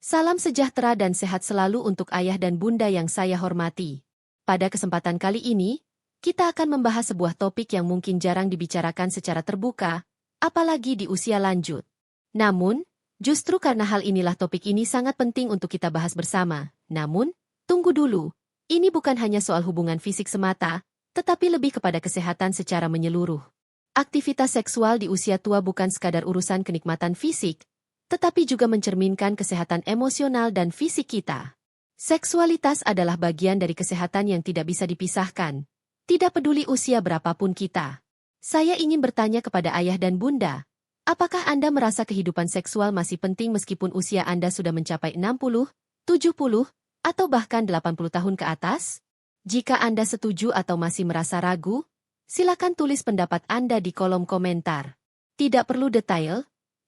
Salam sejahtera dan sehat selalu untuk ayah dan bunda yang saya hormati. Pada kesempatan kali ini, kita akan membahas sebuah topik yang mungkin jarang dibicarakan secara terbuka, apalagi di usia lanjut. Namun, justru karena hal inilah topik ini sangat penting untuk kita bahas bersama. Namun, tunggu dulu, ini bukan hanya soal hubungan fisik semata, tetapi lebih kepada kesehatan secara menyeluruh. Aktivitas seksual di usia tua bukan sekadar urusan kenikmatan fisik, tetapi juga mencerminkan kesehatan emosional dan fisik kita. Seksualitas adalah bagian dari kesehatan yang tidak bisa dipisahkan. Tidak peduli usia berapapun kita. Saya ingin bertanya kepada ayah dan bunda, apakah Anda merasa kehidupan seksual masih penting meskipun usia Anda sudah mencapai 60, 70, atau bahkan 80 tahun ke atas? Jika Anda setuju atau masih merasa ragu, silakan tulis pendapat Anda di kolom komentar. Tidak perlu detail,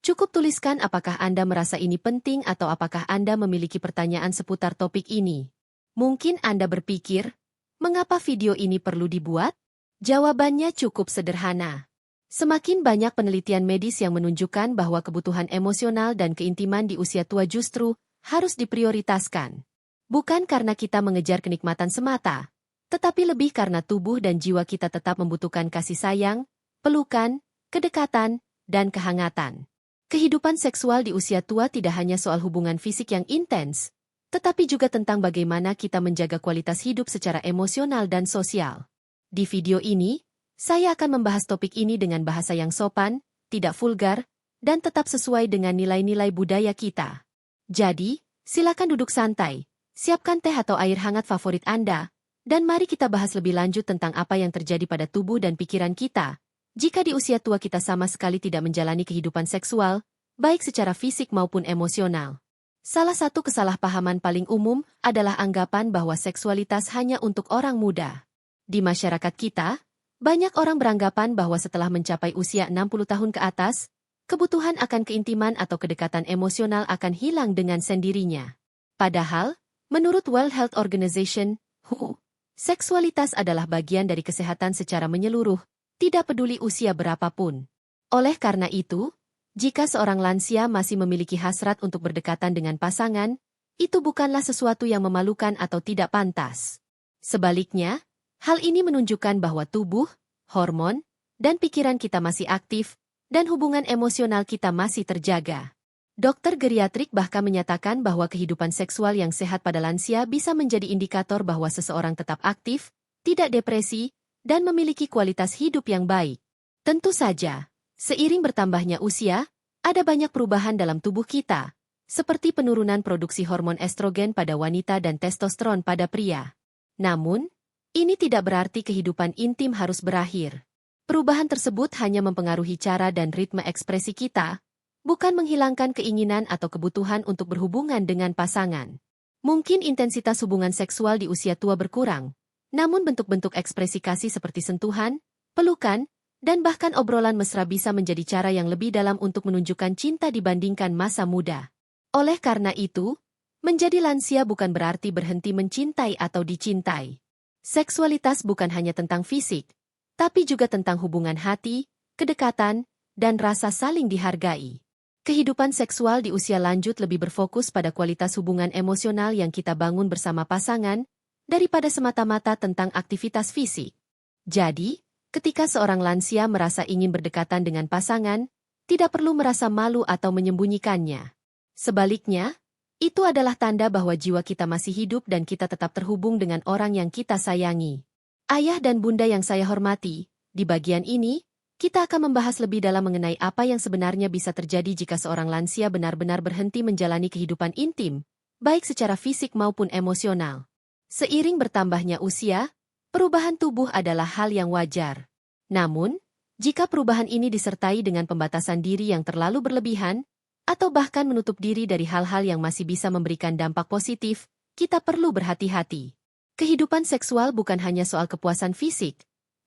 cukup tuliskan apakah Anda merasa ini penting atau apakah Anda memiliki pertanyaan seputar topik ini. Mungkin Anda berpikir, mengapa video ini perlu dibuat? Jawabannya cukup sederhana. Semakin banyak penelitian medis yang menunjukkan bahwa kebutuhan emosional dan keintiman di usia tua justru harus diprioritaskan. Bukan karena kita mengejar kenikmatan semata, tetapi lebih karena tubuh dan jiwa kita tetap membutuhkan kasih sayang, pelukan, kedekatan, dan kehangatan. Kehidupan seksual di usia tua tidak hanya soal hubungan fisik yang intens, tetapi juga tentang bagaimana kita menjaga kualitas hidup secara emosional dan sosial. Di video ini, saya akan membahas topik ini dengan bahasa yang sopan, tidak vulgar, dan tetap sesuai dengan nilai-nilai budaya kita. Jadi, silakan duduk santai, siapkan teh atau air hangat favorit Anda, dan mari kita bahas lebih lanjut tentang apa yang terjadi pada tubuh dan pikiran kita jika di usia tua kita sama sekali tidak menjalani kehidupan seksual, baik secara fisik maupun emosional. Salah satu kesalahpahaman paling umum adalah anggapan bahwa seksualitas hanya untuk orang muda. Di masyarakat kita, banyak orang beranggapan bahwa setelah mencapai usia 60 tahun ke atas, kebutuhan akan keintiman atau kedekatan emosional akan hilang dengan sendirinya. Padahal, menurut World Health Organization, WHO, seksualitas adalah bagian dari kesehatan secara menyeluruh, tidak peduli usia berapapun. Oleh karena itu, jika seorang lansia masih memiliki hasrat untuk berdekatan dengan pasangan, itu bukanlah sesuatu yang memalukan atau tidak pantas. Sebaliknya, hal ini menunjukkan bahwa tubuh, hormon, dan pikiran kita masih aktif, dan hubungan emosional kita masih terjaga. Dokter geriatrik bahkan menyatakan bahwa kehidupan seksual yang sehat pada lansia bisa menjadi indikator bahwa seseorang tetap aktif, tidak depresi, dan memiliki kualitas hidup yang baik. Tentu saja, seiring bertambahnya usia, ada banyak perubahan dalam tubuh kita, seperti penurunan produksi hormon estrogen pada wanita dan testosteron pada pria. Namun, ini tidak berarti kehidupan intim harus berakhir. Perubahan tersebut hanya mempengaruhi cara dan ritme ekspresi kita, bukan menghilangkan keinginan atau kebutuhan untuk berhubungan dengan pasangan. Mungkin intensitas hubungan seksual di usia tua berkurang, namun bentuk-bentuk ekspresi kasih seperti sentuhan, pelukan, dan bahkan obrolan mesra bisa menjadi cara yang lebih dalam untuk menunjukkan cinta dibandingkan masa muda. Oleh karena itu, menjadi lansia bukan berarti berhenti mencintai atau dicintai. Seksualitas bukan hanya tentang fisik, tapi juga tentang hubungan hati, kedekatan, dan rasa saling dihargai. Kehidupan seksual di usia lanjut lebih berfokus pada kualitas hubungan emosional yang kita bangun bersama pasangan, daripada semata-mata tentang aktivitas fisik. Jadi, ketika seorang lansia merasa ingin berdekatan dengan pasangan, tidak perlu merasa malu atau menyembunyikannya. Sebaliknya, itu adalah tanda bahwa jiwa kita masih hidup dan kita tetap terhubung dengan orang yang kita sayangi. Ayah dan bunda yang saya hormati, di bagian ini, kita akan membahas lebih dalam mengenai apa yang sebenarnya bisa terjadi jika seorang lansia benar-benar berhenti menjalani kehidupan intim, baik secara fisik maupun emosional. Seiring bertambahnya usia, perubahan tubuh adalah hal yang wajar. Namun, jika perubahan ini disertai dengan pembatasan diri yang terlalu berlebihan, atau bahkan menutup diri dari hal-hal yang masih bisa memberikan dampak positif, kita perlu berhati-hati. Kehidupan seksual bukan hanya soal kepuasan fisik,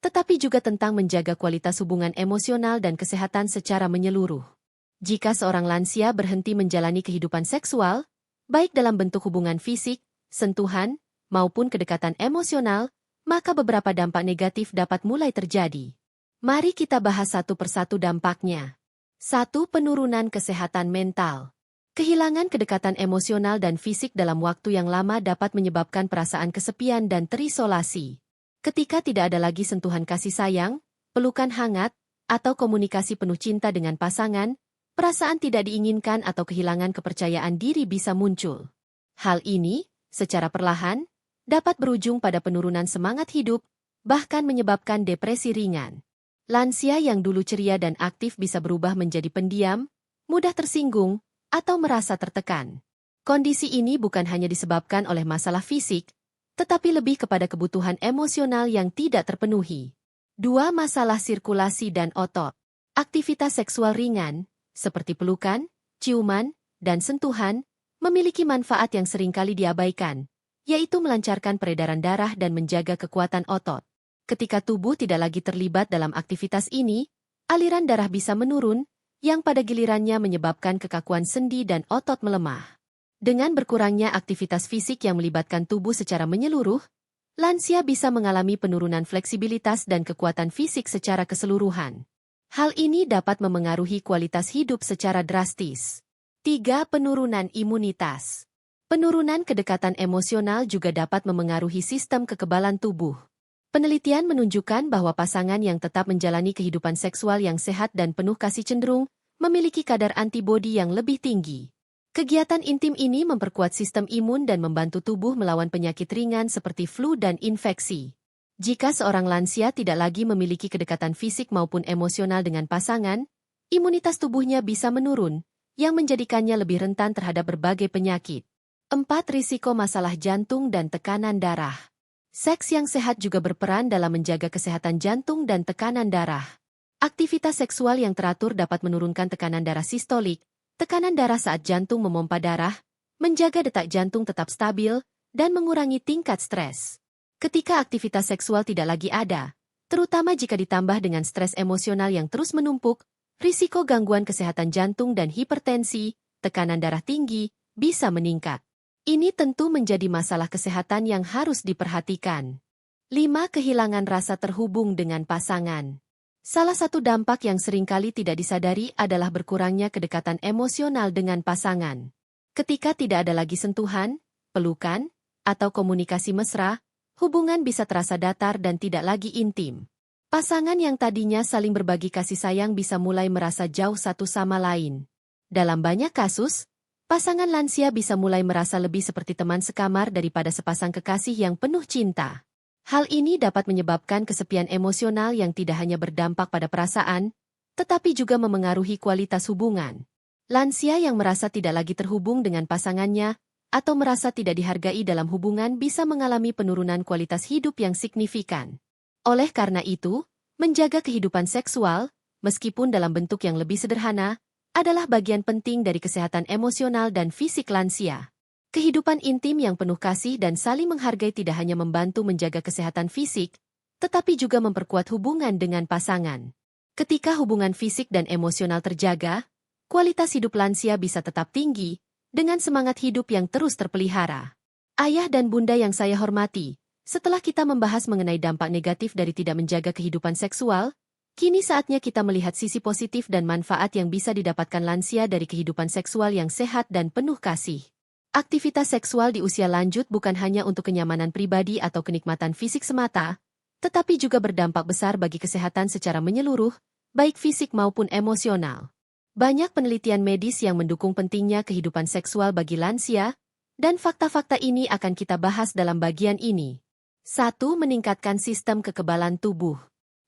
tetapi juga tentang menjaga kualitas hubungan emosional dan kesehatan secara menyeluruh. Jika seorang lansia berhenti menjalani kehidupan seksual, baik dalam bentuk hubungan fisik, sentuhan, maupun kedekatan emosional, maka beberapa dampak negatif dapat mulai terjadi. Mari kita bahas satu persatu dampaknya. 1. Penurunan kesehatan mental. Kehilangan kedekatan emosional dan fisik dalam waktu yang lama dapat menyebabkan perasaan kesepian dan terisolasi. Ketika tidak ada lagi sentuhan kasih sayang, pelukan hangat, atau komunikasi penuh cinta dengan pasangan, perasaan tidak diinginkan atau kehilangan kepercayaan diri bisa muncul. Hal ini, secara perlahan, dapat berujung pada penurunan semangat hidup, bahkan menyebabkan depresi ringan. Lansia yang dulu ceria dan aktif bisa berubah menjadi pendiam, mudah tersinggung, atau merasa tertekan. Kondisi ini bukan hanya disebabkan oleh masalah fisik, tetapi lebih kepada kebutuhan emosional yang tidak terpenuhi. 2. Masalah sirkulasi dan otot. Aktivitas seksual ringan, seperti pelukan, ciuman, dan sentuhan, memiliki manfaat yang seringkali diabaikan, yaitu melancarkan peredaran darah dan menjaga kekuatan otot. Ketika tubuh tidak lagi terlibat dalam aktivitas ini, aliran darah bisa menurun, yang pada gilirannya menyebabkan kekakuan sendi dan otot melemah. Dengan berkurangnya aktivitas fisik yang melibatkan tubuh secara menyeluruh, lansia bisa mengalami penurunan fleksibilitas dan kekuatan fisik secara keseluruhan. Hal ini dapat memengaruhi kualitas hidup secara drastis. 3. Penurunan imunitas. Penurunan kedekatan emosional juga dapat memengaruhi sistem kekebalan tubuh. Penelitian menunjukkan bahwa pasangan yang tetap menjalani kehidupan seksual yang sehat dan penuh kasih cenderung memiliki kadar antibodi yang lebih tinggi. Kegiatan intim ini memperkuat sistem imun dan membantu tubuh melawan penyakit ringan seperti flu dan infeksi. Jika seorang lansia tidak lagi memiliki kedekatan fisik maupun emosional dengan pasangan, imunitas tubuhnya bisa menurun, yang menjadikannya lebih rentan terhadap berbagai penyakit. 4. Risiko masalah jantung dan tekanan darah. Seks yang sehat juga berperan dalam menjaga kesehatan jantung dan tekanan darah. Aktivitas seksual yang teratur dapat menurunkan tekanan darah sistolik, tekanan darah saat jantung memompa darah, menjaga detak jantung tetap stabil, dan mengurangi tingkat stres. Ketika aktivitas seksual tidak lagi ada, terutama jika ditambah dengan stres emosional yang terus menumpuk, risiko gangguan kesehatan jantung dan hipertensi, tekanan darah tinggi, bisa meningkat. Ini tentu menjadi masalah kesehatan yang harus diperhatikan. 5. Kehilangan rasa terhubung dengan pasangan. Salah satu dampak yang seringkali tidak disadari adalah berkurangnya kedekatan emosional dengan pasangan. Ketika tidak ada lagi sentuhan, pelukan, atau komunikasi mesra, hubungan bisa terasa datar dan tidak lagi intim. Pasangan yang tadinya saling berbagi kasih sayang bisa mulai merasa jauh satu sama lain. Dalam banyak kasus, pasangan lansia bisa mulai merasa lebih seperti teman sekamar daripada sepasang kekasih yang penuh cinta. Hal ini dapat menyebabkan kesepian emosional yang tidak hanya berdampak pada perasaan, tetapi juga memengaruhi kualitas hubungan. Lansia yang merasa tidak lagi terhubung dengan pasangannya, atau merasa tidak dihargai dalam hubungan bisa mengalami penurunan kualitas hidup yang signifikan. Oleh karena itu, menjaga kehidupan seksual, meskipun dalam bentuk yang lebih sederhana, adalah bagian penting dari kesehatan emosional dan fisik lansia. Kehidupan intim yang penuh kasih dan saling menghargai tidak hanya membantu menjaga kesehatan fisik, tetapi juga memperkuat hubungan dengan pasangan. Ketika hubungan fisik dan emosional terjaga, kualitas hidup lansia bisa tetap tinggi, dengan semangat hidup yang terus terpelihara. Ayah dan bunda yang saya hormati, setelah kita membahas mengenai dampak negatif dari tidak menjaga kehidupan seksual, kini saatnya kita melihat sisi positif dan manfaat yang bisa didapatkan lansia dari kehidupan seksual yang sehat dan penuh kasih. Aktivitas seksual di usia lanjut bukan hanya untuk kenyamanan pribadi atau kenikmatan fisik semata, tetapi juga berdampak besar bagi kesehatan secara menyeluruh, baik fisik maupun emosional. Banyak penelitian medis yang mendukung pentingnya kehidupan seksual bagi lansia, dan fakta-fakta ini akan kita bahas dalam bagian ini. 1. Meningkatkan sistem kekebalan tubuh.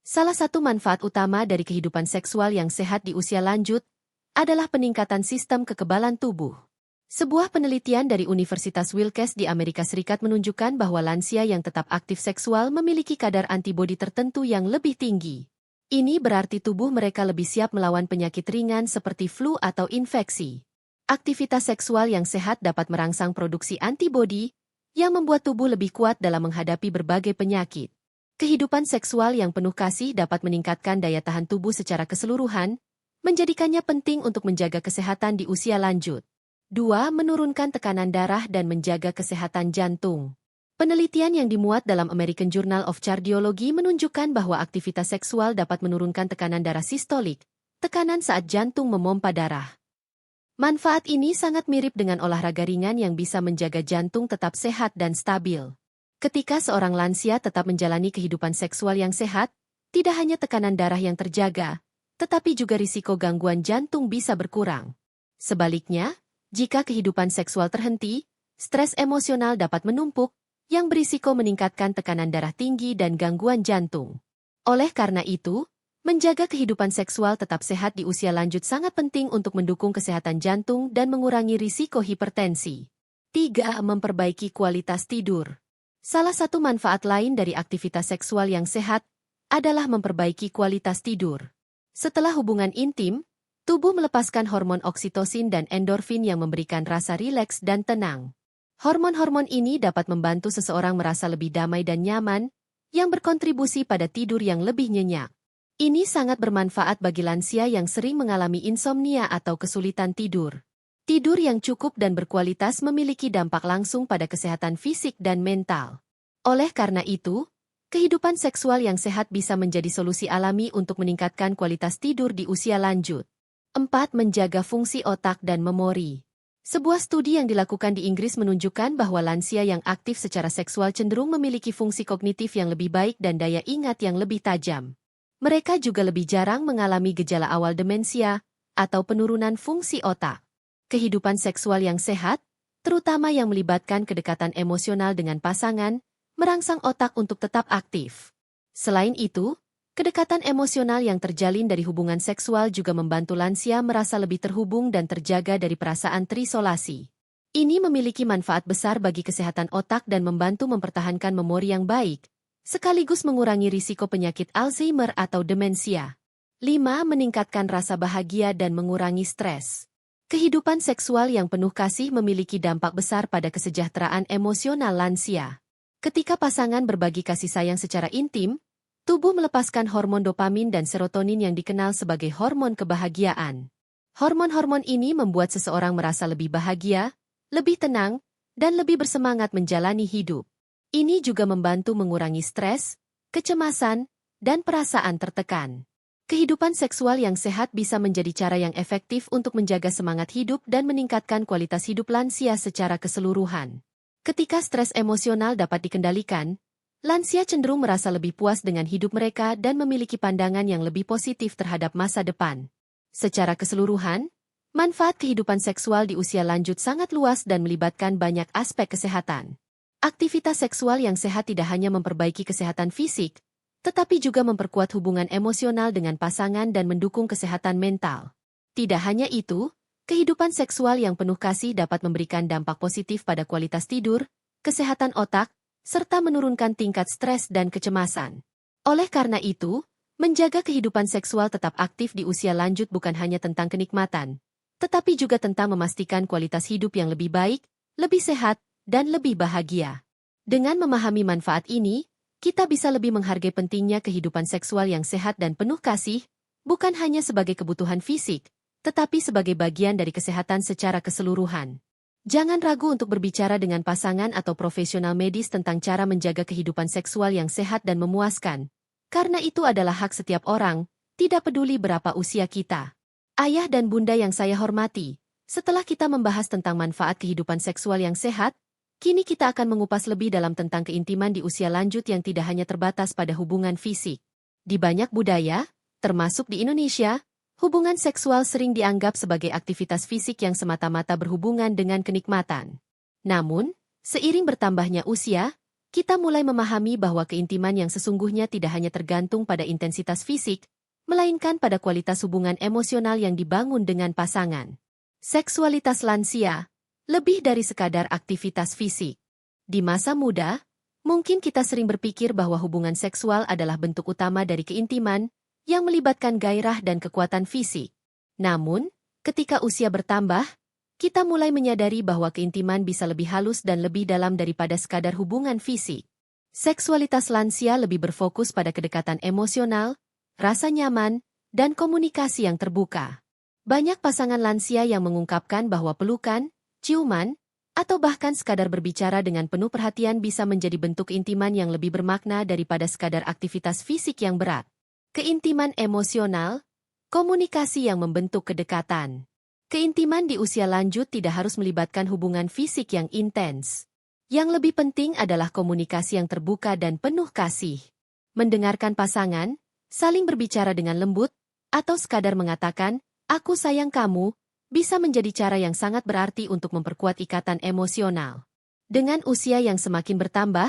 Salah satu manfaat utama dari kehidupan seksual yang sehat di usia lanjut adalah peningkatan sistem kekebalan tubuh. Sebuah penelitian dari Universitas Wilkes di Amerika Serikat menunjukkan bahwa lansia yang tetap aktif seksual memiliki kadar antibodi tertentu yang lebih tinggi. Ini berarti tubuh mereka lebih siap melawan penyakit ringan seperti flu atau infeksi. Aktivitas seksual yang sehat dapat merangsang produksi antibodi, yang membuat tubuh lebih kuat dalam menghadapi berbagai penyakit. Kehidupan seksual yang penuh kasih dapat meningkatkan daya tahan tubuh secara keseluruhan, menjadikannya penting untuk menjaga kesehatan di usia lanjut. 2. Menurunkan tekanan darah dan menjaga kesehatan jantung. Penelitian yang dimuat dalam American Journal of Cardiology menunjukkan bahwa aktivitas seksual dapat menurunkan tekanan darah sistolik, tekanan saat jantung memompa darah. Manfaat ini sangat mirip dengan olahraga ringan yang bisa menjaga jantung tetap sehat dan stabil. Ketika seorang lansia tetap menjalani kehidupan seksual yang sehat, tidak hanya tekanan darah yang terjaga, tetapi juga risiko gangguan jantung bisa berkurang. Sebaliknya, jika kehidupan seksual terhenti, stres emosional dapat menumpuk, yang berisiko meningkatkan tekanan darah tinggi dan gangguan jantung. Oleh karena itu, menjaga kehidupan seksual tetap sehat di usia lanjut sangat penting untuk mendukung kesehatan jantung dan mengurangi risiko hipertensi. 3. Memperbaiki kualitas tidur. Salah satu manfaat lain dari aktivitas seksual yang sehat adalah memperbaiki kualitas tidur. Setelah hubungan intim, tubuh melepaskan hormon oksitosin dan endorfin yang memberikan rasa rileks dan tenang. Hormon-hormon ini dapat membantu seseorang merasa lebih damai dan nyaman, yang berkontribusi pada tidur yang lebih nyenyak. Ini sangat bermanfaat bagi lansia yang sering mengalami insomnia atau kesulitan tidur. Tidur yang cukup dan berkualitas memiliki dampak langsung pada kesehatan fisik dan mental. Oleh karena itu, kehidupan seksual yang sehat bisa menjadi solusi alami untuk meningkatkan kualitas tidur di usia lanjut. 4. Menjaga fungsi otak dan memori. Sebuah studi yang dilakukan di Inggris menunjukkan bahwa lansia yang aktif secara seksual cenderung memiliki fungsi kognitif yang lebih baik dan daya ingat yang lebih tajam. Mereka juga lebih jarang mengalami gejala awal demensia atau penurunan fungsi otak. Kehidupan seksual yang sehat, terutama yang melibatkan kedekatan emosional dengan pasangan, merangsang otak untuk tetap aktif. Selain itu, kedekatan emosional yang terjalin dari hubungan seksual juga membantu lansia merasa lebih terhubung dan terjaga dari perasaan terisolasi. Ini memiliki manfaat besar bagi kesehatan otak dan membantu mempertahankan memori yang baik, sekaligus mengurangi risiko penyakit Alzheimer atau demensia. 5. Meningkatkan rasa bahagia dan mengurangi stres. Kehidupan seksual yang penuh kasih memiliki dampak besar pada kesejahteraan emosional lansia. Ketika pasangan berbagi kasih sayang secara intim, tubuh melepaskan hormon dopamin dan serotonin yang dikenal sebagai hormon kebahagiaan. Hormon-hormon ini membuat seseorang merasa lebih bahagia, lebih tenang, dan lebih bersemangat menjalani hidup. Ini juga membantu mengurangi stres, kecemasan, dan perasaan tertekan. Kehidupan seksual yang sehat bisa menjadi cara yang efektif untuk menjaga semangat hidup dan meningkatkan kualitas hidup lansia secara keseluruhan. Ketika stres emosional dapat dikendalikan, lansia cenderung merasa lebih puas dengan hidup mereka dan memiliki pandangan yang lebih positif terhadap masa depan. Secara keseluruhan, manfaat kehidupan seksual di usia lanjut sangat luas dan melibatkan banyak aspek kesehatan. Aktivitas seksual yang sehat tidak hanya memperbaiki kesehatan fisik, tetapi juga memperkuat hubungan emosional dengan pasangan dan mendukung kesehatan mental. Tidak hanya itu, kehidupan seksual yang penuh kasih dapat memberikan dampak positif pada kualitas tidur, kesehatan otak, serta menurunkan tingkat stres dan kecemasan. Oleh karena itu, menjaga kehidupan seksual tetap aktif di usia lanjut bukan hanya tentang kenikmatan, tetapi juga tentang memastikan kualitas hidup yang lebih baik, lebih sehat, dan lebih bahagia. Dengan memahami manfaat ini, kita bisa lebih menghargai pentingnya kehidupan seksual yang sehat dan penuh kasih, bukan hanya sebagai kebutuhan fisik, tetapi sebagai bagian dari kesehatan secara keseluruhan. Jangan ragu untuk berbicara dengan pasangan atau profesional medis tentang cara menjaga kehidupan seksual yang sehat dan memuaskan, karena itu adalah hak setiap orang, tidak peduli berapa usia kita. Ayah dan bunda yang saya hormati, setelah kita membahas tentang manfaat kehidupan seksual yang sehat, kini kita akan mengupas lebih dalam tentang keintiman di usia lanjut yang tidak hanya terbatas pada hubungan fisik. Di banyak budaya, termasuk di Indonesia, hubungan seksual sering dianggap sebagai aktivitas fisik yang semata-mata berhubungan dengan kenikmatan. Namun, seiring bertambahnya usia, kita mulai memahami bahwa keintiman yang sesungguhnya tidak hanya tergantung pada intensitas fisik, melainkan pada kualitas hubungan emosional yang dibangun dengan pasangan. Seksualitas lansia lebih dari sekadar aktivitas fisik. Di masa muda, mungkin kita sering berpikir bahwa hubungan seksual adalah bentuk utama dari keintiman yang melibatkan gairah dan kekuatan fisik. Namun, ketika usia bertambah, kita mulai menyadari bahwa keintiman bisa lebih halus dan lebih dalam daripada sekadar hubungan fisik. Seksualitas lansia lebih berfokus pada kedekatan emosional, rasa nyaman, dan komunikasi yang terbuka. Banyak pasangan lansia yang mengungkapkan bahwa pelukan, ciuman, atau bahkan sekadar berbicara dengan penuh perhatian bisa menjadi bentuk intiman yang lebih bermakna daripada sekadar aktivitas fisik yang berat. Keintiman emosional, komunikasi yang membentuk kedekatan. Keintiman di usia lanjut tidak harus melibatkan hubungan fisik yang intens. Yang lebih penting adalah komunikasi yang terbuka dan penuh kasih. Mendengarkan pasangan, saling berbicara dengan lembut, atau sekadar mengatakan, "Aku sayang kamu," bisa menjadi cara yang sangat berarti untuk memperkuat ikatan emosional. Dengan usia yang semakin bertambah,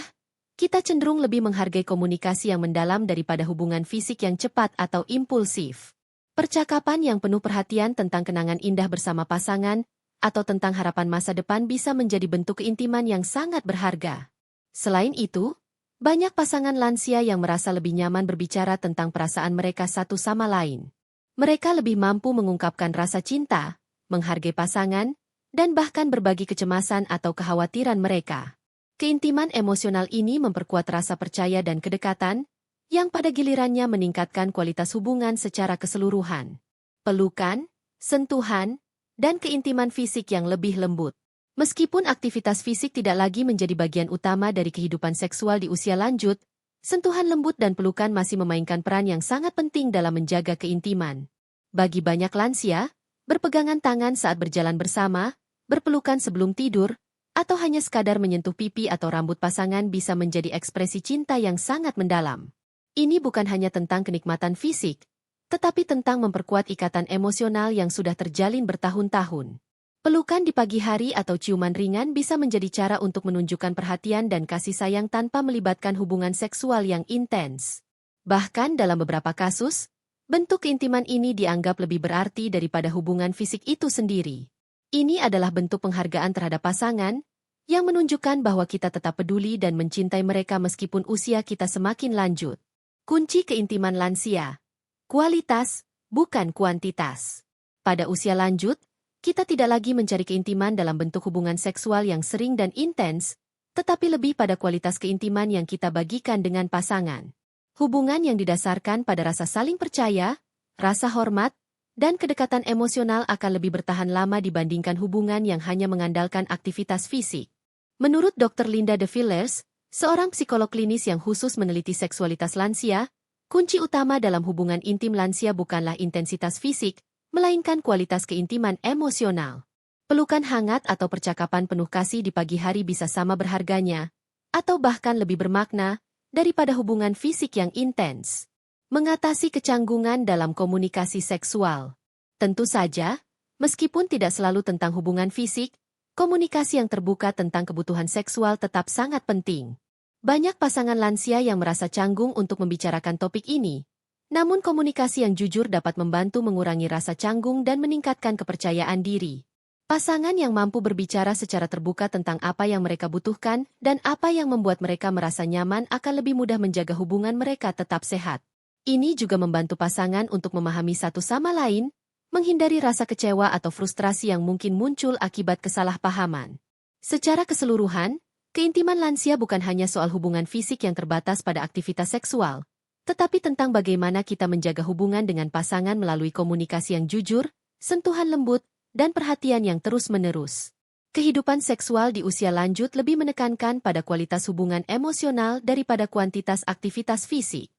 kita cenderung lebih menghargai komunikasi yang mendalam daripada hubungan fisik yang cepat atau impulsif. Percakapan yang penuh perhatian tentang kenangan indah bersama pasangan atau tentang harapan masa depan bisa menjadi bentuk keintiman yang sangat berharga. Selain itu, banyak pasangan lansia yang merasa lebih nyaman berbicara tentang perasaan mereka satu sama lain. Mereka lebih mampu mengungkapkan rasa cinta, menghargai pasangan, dan bahkan berbagi kecemasan atau kekhawatiran mereka. Keintiman emosional ini memperkuat rasa percaya dan kedekatan, yang pada gilirannya meningkatkan kualitas hubungan secara keseluruhan. Pelukan, sentuhan, dan keintiman fisik yang lebih lembut. Meskipun aktivitas fisik tidak lagi menjadi bagian utama dari kehidupan seksual di usia lanjut, sentuhan lembut dan pelukan masih memainkan peran yang sangat penting dalam menjaga keintiman. Bagi banyak lansia, berpegangan tangan saat berjalan bersama, berpelukan sebelum tidur, atau hanya sekadar menyentuh pipi atau rambut pasangan bisa menjadi ekspresi cinta yang sangat mendalam. Ini bukan hanya tentang kenikmatan fisik, tetapi tentang memperkuat ikatan emosional yang sudah terjalin bertahun-tahun. Pelukan di pagi hari atau ciuman ringan bisa menjadi cara untuk menunjukkan perhatian dan kasih sayang tanpa melibatkan hubungan seksual yang intens. Bahkan dalam beberapa kasus, bentuk keintiman ini dianggap lebih berarti daripada hubungan fisik itu sendiri. Ini adalah bentuk penghargaan terhadap pasangan, yang menunjukkan bahwa kita tetap peduli dan mencintai mereka meskipun usia kita semakin lanjut. Kunci keintiman lansia. Kualitas, bukan kuantitas. Pada usia lanjut, kita tidak lagi mencari keintiman dalam bentuk hubungan seksual yang sering dan intens, tetapi lebih pada kualitas keintiman yang kita bagikan dengan pasangan. Hubungan yang didasarkan pada rasa saling percaya, rasa hormat, dan kedekatan emosional akan lebih bertahan lama dibandingkan hubungan yang hanya mengandalkan aktivitas fisik. Menurut Dr. Linda De Villers, seorang psikolog klinis yang khusus meneliti seksualitas lansia, kunci utama dalam hubungan intim lansia bukanlah intensitas fisik, melainkan kualitas keintiman emosional. Pelukan hangat atau percakapan penuh kasih di pagi hari bisa sama berharganya, atau bahkan lebih bermakna, daripada hubungan fisik yang intens. Mengatasi kecanggungan dalam komunikasi seksual. Tentu saja, meskipun tidak selalu tentang hubungan fisik, komunikasi yang terbuka tentang kebutuhan seksual tetap sangat penting. Banyak pasangan lansia yang merasa canggung untuk membicarakan topik ini. Namun komunikasi yang jujur dapat membantu mengurangi rasa canggung dan meningkatkan kepercayaan diri. Pasangan yang mampu berbicara secara terbuka tentang apa yang mereka butuhkan dan apa yang membuat mereka merasa nyaman akan lebih mudah menjaga hubungan mereka tetap sehat. Ini juga membantu pasangan untuk memahami satu sama lain, menghindari rasa kecewa atau frustrasi yang mungkin muncul akibat kesalahpahaman. Secara keseluruhan, keintiman lansia bukan hanya soal hubungan fisik yang terbatas pada aktivitas seksual, tetapi tentang bagaimana kita menjaga hubungan dengan pasangan melalui komunikasi yang jujur, sentuhan lembut, dan perhatian yang terus-menerus. Kehidupan seksual di usia lanjut lebih menekankan pada kualitas hubungan emosional daripada kuantitas aktivitas fisik.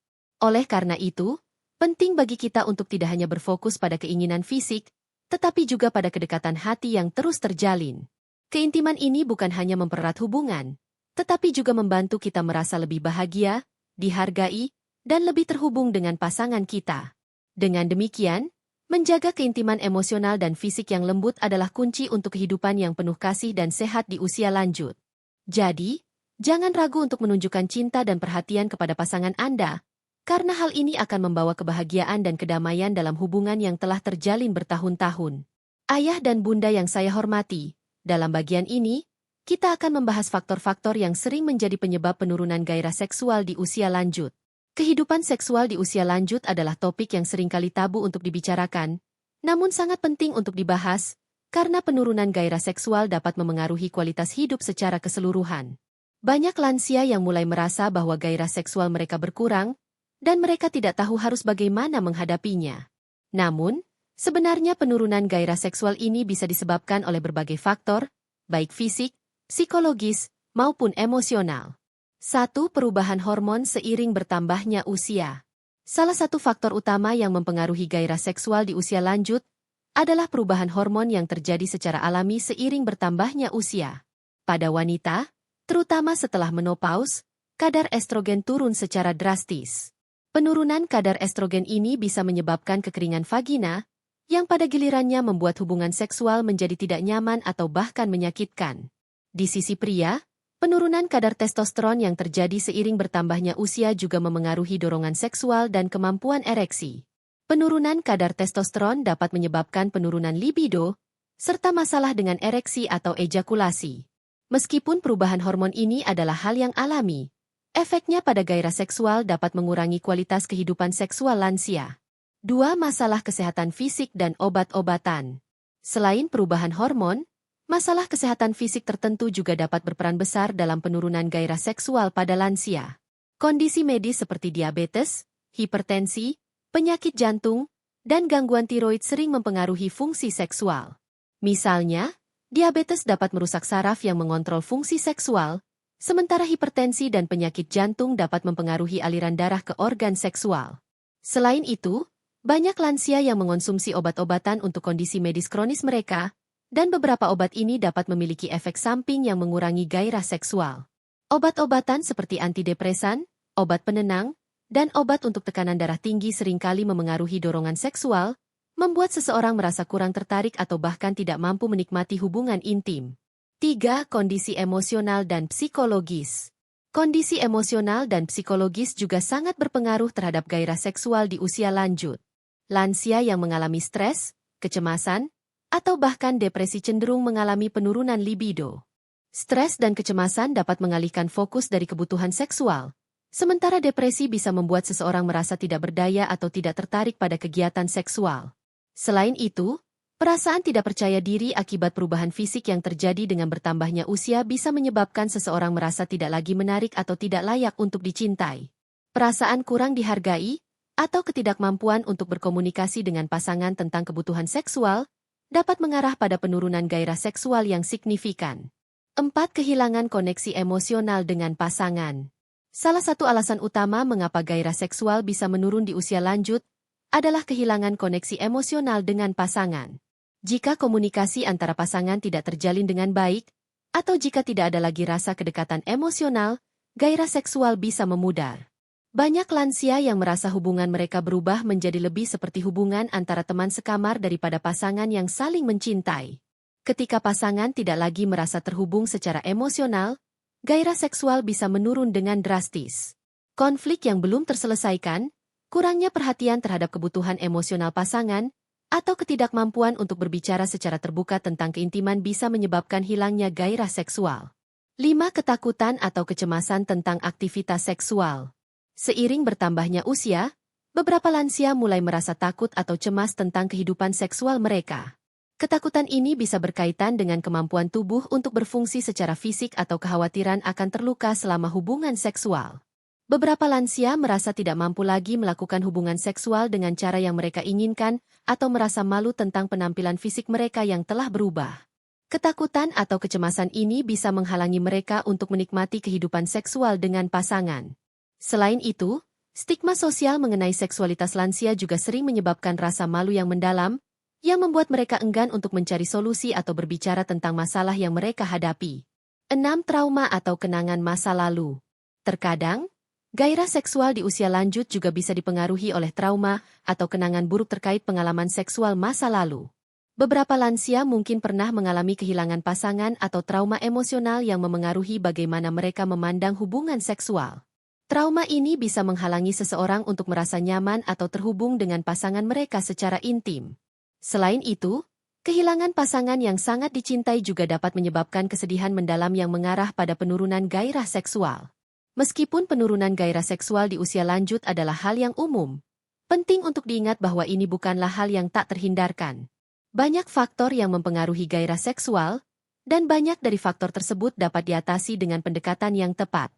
Oleh karena itu, penting bagi kita untuk tidak hanya berfokus pada keinginan fisik, tetapi juga pada kedekatan hati yang terus terjalin. Keintiman ini bukan hanya mempererat hubungan, tetapi juga membantu kita merasa lebih bahagia, dihargai, dan lebih terhubung dengan pasangan kita. Dengan demikian, menjaga keintiman emosional dan fisik yang lembut adalah kunci untuk kehidupan yang penuh kasih dan sehat di usia lanjut. Jadi, jangan ragu untuk menunjukkan cinta dan perhatian kepada pasangan Anda, karena hal ini akan membawa kebahagiaan dan kedamaian dalam hubungan yang telah terjalin bertahun-tahun. Ayah dan bunda yang saya hormati, dalam bagian ini, kita akan membahas faktor-faktor yang sering menjadi penyebab penurunan gairah seksual di usia lanjut. Kehidupan seksual di usia lanjut adalah topik yang seringkali tabu untuk dibicarakan, namun sangat penting untuk dibahas, karena penurunan gairah seksual dapat memengaruhi kualitas hidup secara keseluruhan. Banyak lansia yang mulai merasa bahwa gairah seksual mereka berkurang, dan mereka tidak tahu harus bagaimana menghadapinya. Namun, sebenarnya penurunan gairah seksual ini bisa disebabkan oleh berbagai faktor, baik fisik, psikologis, maupun emosional. 1. Perubahan hormon seiring bertambahnya usia. Salah satu faktor utama yang mempengaruhi gairah seksual di usia lanjut adalah perubahan hormon yang terjadi secara alami seiring bertambahnya usia. Pada wanita, terutama setelah menopause, kadar estrogen turun secara drastis. Penurunan kadar estrogen ini bisa menyebabkan kekeringan vagina, yang pada gilirannya membuat hubungan seksual menjadi tidak nyaman atau bahkan menyakitkan. Di sisi pria, penurunan kadar testosteron yang terjadi seiring bertambahnya usia juga memengaruhi dorongan seksual dan kemampuan ereksi. Penurunan kadar testosteron dapat menyebabkan penurunan libido, serta masalah dengan ereksi atau ejakulasi. Meskipun perubahan hormon ini adalah hal yang alami, efeknya pada gairah seksual dapat mengurangi kualitas kehidupan seksual lansia. 2. Masalah kesehatan fisik dan obat-obatan. Selain perubahan hormon, masalah kesehatan fisik tertentu juga dapat berperan besar dalam penurunan gairah seksual pada lansia. Kondisi medis seperti diabetes, hipertensi, penyakit jantung, dan gangguan tiroid sering mempengaruhi fungsi seksual. Misalnya, diabetes dapat merusak saraf yang mengontrol fungsi seksual, sementara hipertensi dan penyakit jantung dapat mempengaruhi aliran darah ke organ seksual. Selain itu, banyak lansia yang mengonsumsi obat-obatan untuk kondisi medis kronis mereka, dan beberapa obat ini dapat memiliki efek samping yang mengurangi gairah seksual. Obat-obatan seperti antidepresan, obat penenang, dan obat untuk tekanan darah tinggi seringkali memengaruhi dorongan seksual, membuat seseorang merasa kurang tertarik atau bahkan tidak mampu menikmati hubungan intim. 3. Kondisi emosional dan psikologis. Kondisi emosional dan psikologis juga sangat berpengaruh terhadap gairah seksual di usia lanjut. Lansia yang mengalami stres, kecemasan, atau bahkan depresi cenderung mengalami penurunan libido. Stres dan kecemasan dapat mengalihkan fokus dari kebutuhan seksual, sementara depresi bisa membuat seseorang merasa tidak berdaya atau tidak tertarik pada kegiatan seksual. Selain itu, perasaan tidak percaya diri akibat perubahan fisik yang terjadi dengan bertambahnya usia bisa menyebabkan seseorang merasa tidak lagi menarik atau tidak layak untuk dicintai. Perasaan kurang dihargai, atau ketidakmampuan untuk berkomunikasi dengan pasangan tentang kebutuhan seksual, dapat mengarah pada penurunan gairah seksual yang signifikan. 4. Kehilangan koneksi emosional dengan pasangan. Salah satu alasan utama mengapa gairah seksual bisa menurun di usia lanjut adalah kehilangan koneksi emosional dengan pasangan. Jika komunikasi antara pasangan tidak terjalin dengan baik, atau jika tidak ada lagi rasa kedekatan emosional, gairah seksual bisa memudar. Banyak lansia yang merasa hubungan mereka berubah menjadi lebih seperti hubungan antara teman sekamar daripada pasangan yang saling mencintai. Ketika pasangan tidak lagi merasa terhubung secara emosional, gairah seksual bisa menurun dengan drastis. Konflik yang belum terselesaikan, kurangnya perhatian terhadap kebutuhan emosional pasangan, atau ketidakmampuan untuk berbicara secara terbuka tentang keintiman bisa menyebabkan hilangnya gairah seksual. 5. Ketakutan atau kecemasan tentang aktivitas seksual. Seiring bertambahnya usia, beberapa lansia mulai merasa takut atau cemas tentang kehidupan seksual mereka. Ketakutan ini bisa berkaitan dengan kemampuan tubuh untuk berfungsi secara fisik atau kekhawatiran akan terluka selama hubungan seksual. Beberapa lansia merasa tidak mampu lagi melakukan hubungan seksual dengan cara yang mereka inginkan atau merasa malu tentang penampilan fisik mereka yang telah berubah. Ketakutan atau kecemasan ini bisa menghalangi mereka untuk menikmati kehidupan seksual dengan pasangan. Selain itu, stigma sosial mengenai seksualitas lansia juga sering menyebabkan rasa malu yang mendalam, yang membuat mereka enggan untuk mencari solusi atau berbicara tentang masalah yang mereka hadapi. 6. Trauma atau kenangan masa lalu. Terkadang, gairah seksual di usia lanjut juga bisa dipengaruhi oleh trauma atau kenangan buruk terkait pengalaman seksual masa lalu. Beberapa lansia mungkin pernah mengalami kehilangan pasangan atau trauma emosional yang memengaruhi bagaimana mereka memandang hubungan seksual. Trauma ini bisa menghalangi seseorang untuk merasa nyaman atau terhubung dengan pasangan mereka secara intim. Selain itu, kehilangan pasangan yang sangat dicintai juga dapat menyebabkan kesedihan mendalam yang mengarah pada penurunan gairah seksual. Meskipun penurunan gairah seksual di usia lanjut adalah hal yang umum, penting untuk diingat bahwa ini bukanlah hal yang tak terhindarkan. Banyak faktor yang mempengaruhi gairah seksual, dan banyak dari faktor tersebut dapat diatasi dengan pendekatan yang tepat.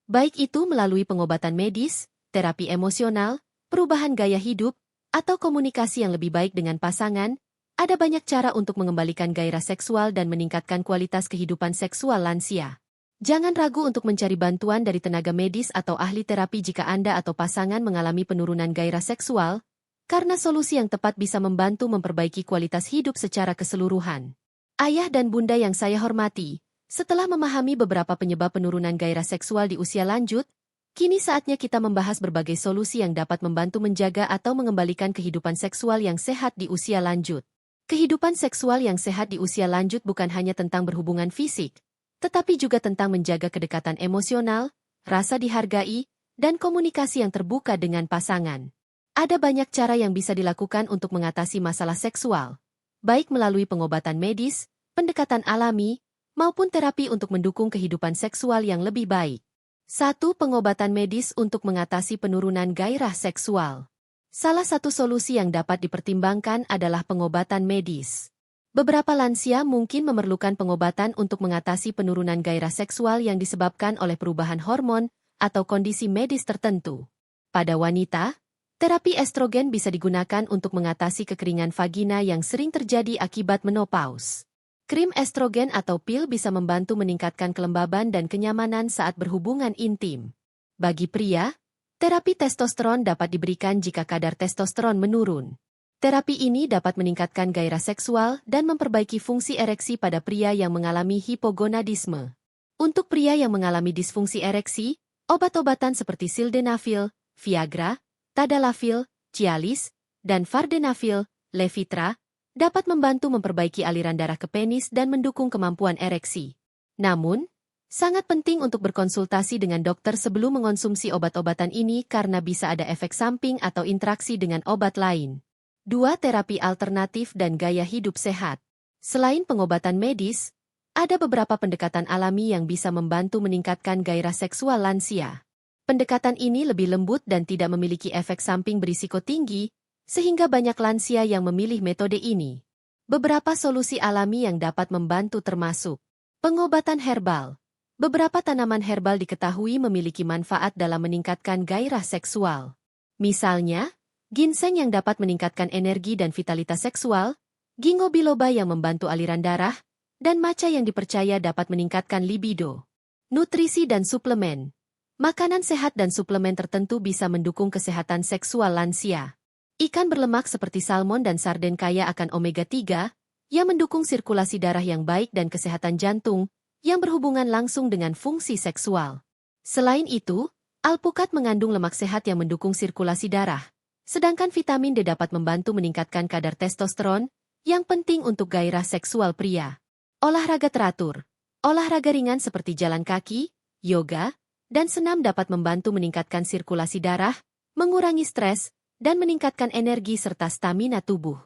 Baik itu melalui pengobatan medis, terapi emosional, perubahan gaya hidup, atau komunikasi yang lebih baik dengan pasangan, ada banyak cara untuk mengembalikan gairah seksual dan meningkatkan kualitas kehidupan seksual lansia. Jangan ragu untuk mencari bantuan dari tenaga medis atau ahli terapi jika Anda atau pasangan mengalami penurunan gairah seksual, karena solusi yang tepat bisa membantu memperbaiki kualitas hidup secara keseluruhan. Ayah dan bunda yang saya hormati, setelah memahami beberapa penyebab penurunan gairah seksual di usia lanjut, kini saatnya kita membahas berbagai solusi yang dapat membantu menjaga atau mengembalikan kehidupan seksual yang sehat di usia lanjut. Kehidupan seksual yang sehat di usia lanjut bukan hanya tentang berhubungan fisik, tetapi juga tentang menjaga kedekatan emosional, rasa dihargai, dan komunikasi yang terbuka dengan pasangan. Ada banyak cara yang bisa dilakukan untuk mengatasi masalah seksual, baik melalui pengobatan medis, pendekatan alami, maupun terapi untuk mendukung kehidupan seksual yang lebih baik. 1. Pengobatan medis untuk mengatasi penurunan gairah seksual. Salah satu solusi yang dapat dipertimbangkan adalah pengobatan medis. Beberapa lansia mungkin memerlukan pengobatan untuk mengatasi penurunan gairah seksual yang disebabkan oleh perubahan hormon atau kondisi medis tertentu. Pada wanita, terapi estrogen bisa digunakan untuk mengatasi kekeringan vagina yang sering terjadi akibat menopause. Krim estrogen atau pil bisa membantu meningkatkan kelembaban dan kenyamanan saat berhubungan intim. Bagi pria, terapi testosteron dapat diberikan jika kadar testosteron menurun. Terapi ini dapat meningkatkan gairah seksual dan memperbaiki fungsi ereksi pada pria yang mengalami hipogonadisme. Untuk pria yang mengalami disfungsi ereksi, obat-obatan seperti sildenafil, Viagra, Tadalafil, Cialis, dan Vardenafil, Levitra, dapat membantu memperbaiki aliran darah ke penis dan mendukung kemampuan ereksi. Namun, sangat penting untuk berkonsultasi dengan dokter sebelum mengonsumsi obat-obatan ini karena bisa ada efek samping atau interaksi dengan obat lain. 2. Terapi alternatif dan gaya hidup sehat. Selain pengobatan medis, ada beberapa pendekatan alami yang bisa membantu meningkatkan gairah seksual lansia. Pendekatan ini lebih lembut dan tidak memiliki efek samping berisiko tinggi, sehingga banyak lansia yang memilih metode ini. Beberapa solusi alami yang dapat membantu termasuk pengobatan herbal. Beberapa tanaman herbal diketahui memiliki manfaat dalam meningkatkan gairah seksual. Misalnya, ginseng yang dapat meningkatkan energi dan vitalitas seksual, ginkgo biloba yang membantu aliran darah, dan matcha yang dipercaya dapat meningkatkan libido. Nutrisi dan suplemen. Makanan sehat dan suplemen tertentu bisa mendukung kesehatan seksual lansia. Ikan berlemak seperti salmon dan sarden kaya akan omega-3, yang mendukung sirkulasi darah yang baik dan kesehatan jantung, yang berhubungan langsung dengan fungsi seksual. Selain itu, alpukat mengandung lemak sehat yang mendukung sirkulasi darah, sedangkan vitamin D dapat membantu meningkatkan kadar testosteron, yang penting untuk gairah seksual pria. Olahraga teratur. Olahraga ringan seperti jalan kaki, yoga, dan senam dapat membantu meningkatkan sirkulasi darah, mengurangi stres, dan meningkatkan energi serta stamina tubuh.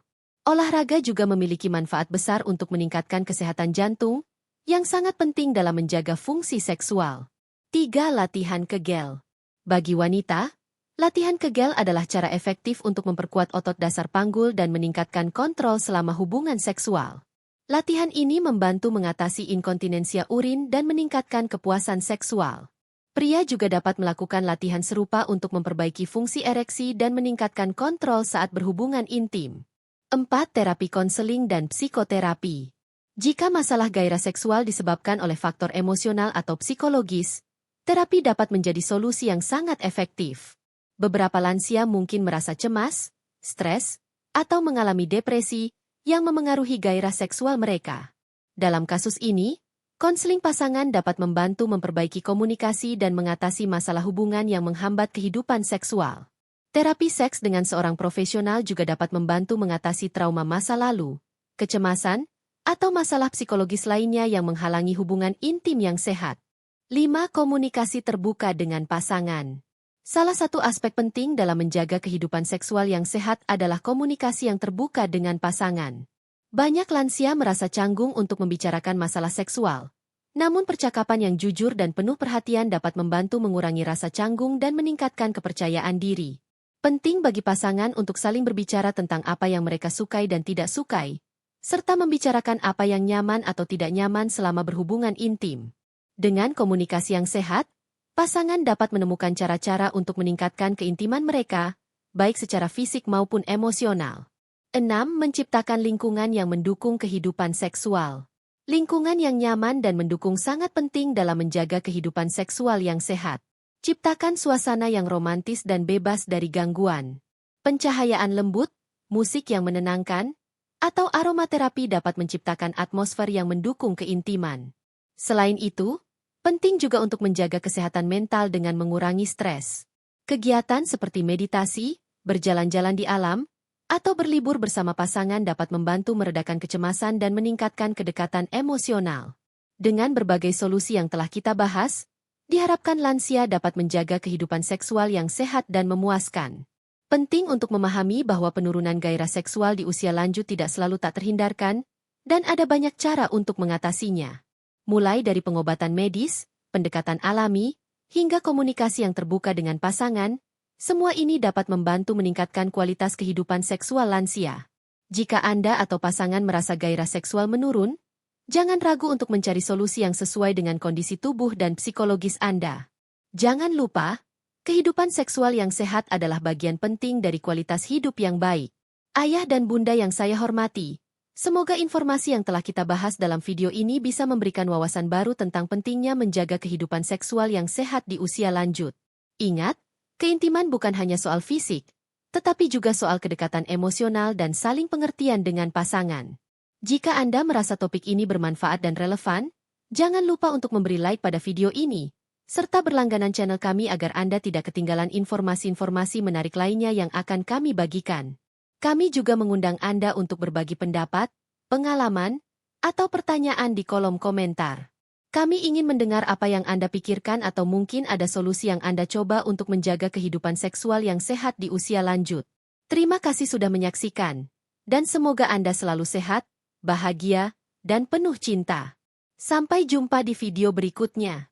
Olahraga juga memiliki manfaat besar untuk meningkatkan kesehatan jantung, yang sangat penting dalam menjaga fungsi seksual. 3. Latihan kegel. Bagi wanita, latihan kegel adalah cara efektif untuk memperkuat otot dasar panggul dan meningkatkan kontrol selama hubungan seksual. Latihan ini membantu mengatasi inkontinensia urin dan meningkatkan kepuasan seksual. Pria juga dapat melakukan latihan serupa untuk memperbaiki fungsi ereksi dan meningkatkan kontrol saat berhubungan intim. 4. Terapi konseling dan psikoterapi. Jika masalah gairah seksual disebabkan oleh faktor emosional atau psikologis, terapi dapat menjadi solusi yang sangat efektif. Beberapa lansia mungkin merasa cemas, stres, atau mengalami depresi yang memengaruhi gairah seksual mereka. Dalam kasus ini, konseling pasangan dapat membantu memperbaiki komunikasi dan mengatasi masalah hubungan yang menghambat kehidupan seksual. Terapi seks dengan seorang profesional juga dapat membantu mengatasi trauma masa lalu, kecemasan, atau masalah psikologis lainnya yang menghalangi hubungan intim yang sehat. 5. Komunikasi terbuka dengan pasangan. Salah satu aspek penting dalam menjaga kehidupan seksual yang sehat adalah komunikasi yang terbuka dengan pasangan. Banyak lansia merasa canggung untuk membicarakan masalah seksual. Namun percakapan yang jujur dan penuh perhatian dapat membantu mengurangi rasa canggung dan meningkatkan kepercayaan diri. Penting bagi pasangan untuk saling berbicara tentang apa yang mereka sukai dan tidak sukai, serta membicarakan apa yang nyaman atau tidak nyaman selama berhubungan intim. Dengan komunikasi yang sehat, pasangan dapat menemukan cara-cara untuk meningkatkan keintiman mereka, baik secara fisik maupun emosional. 6. Menciptakan lingkungan yang mendukung kehidupan seksual. Lingkungan yang nyaman dan mendukung sangat penting dalam menjaga kehidupan seksual yang sehat. Ciptakan suasana yang romantis dan bebas dari gangguan. Pencahayaan lembut, musik yang menenangkan, atau aromaterapi dapat menciptakan atmosfer yang mendukung keintiman. Selain itu, penting juga untuk menjaga kesehatan mental dengan mengurangi stres. Kegiatan seperti meditasi, berjalan-jalan di alam, atau berlibur bersama pasangan dapat membantu meredakan kecemasan dan meningkatkan kedekatan emosional. Dengan berbagai solusi yang telah kita bahas, diharapkan lansia dapat menjaga kehidupan seksual yang sehat dan memuaskan. Penting untuk memahami bahwa penurunan gairah seksual di usia lanjut tidak selalu tak terhindarkan, dan ada banyak cara untuk mengatasinya. Mulai dari pengobatan medis, pendekatan alami, hingga komunikasi yang terbuka dengan pasangan, semua ini dapat membantu meningkatkan kualitas kehidupan seksual lansia. Jika Anda atau pasangan merasa gairah seksual menurun, jangan ragu untuk mencari solusi yang sesuai dengan kondisi tubuh dan psikologis Anda. Jangan lupa, kehidupan seksual yang sehat adalah bagian penting dari kualitas hidup yang baik. Ayah dan bunda yang saya hormati, semoga informasi yang telah kita bahas dalam video ini bisa memberikan wawasan baru tentang pentingnya menjaga kehidupan seksual yang sehat di usia lanjut. Ingat, keintiman bukan hanya soal fisik, tetapi juga soal kedekatan emosional dan saling pengertian dengan pasangan. Jika Anda merasa topik ini bermanfaat dan relevan, jangan lupa untuk memberi like pada video ini, serta berlangganan channel kami agar Anda tidak ketinggalan informasi-informasi menarik lainnya yang akan kami bagikan. Kami juga mengundang Anda untuk berbagi pendapat, pengalaman, atau pertanyaan di kolom komentar. Kami ingin mendengar apa yang Anda pikirkan atau mungkin ada solusi yang Anda coba untuk menjaga kehidupan seksual yang sehat di usia lanjut. Terima kasih sudah menyaksikan, dan semoga Anda selalu sehat, bahagia, dan penuh cinta. Sampai jumpa di video berikutnya.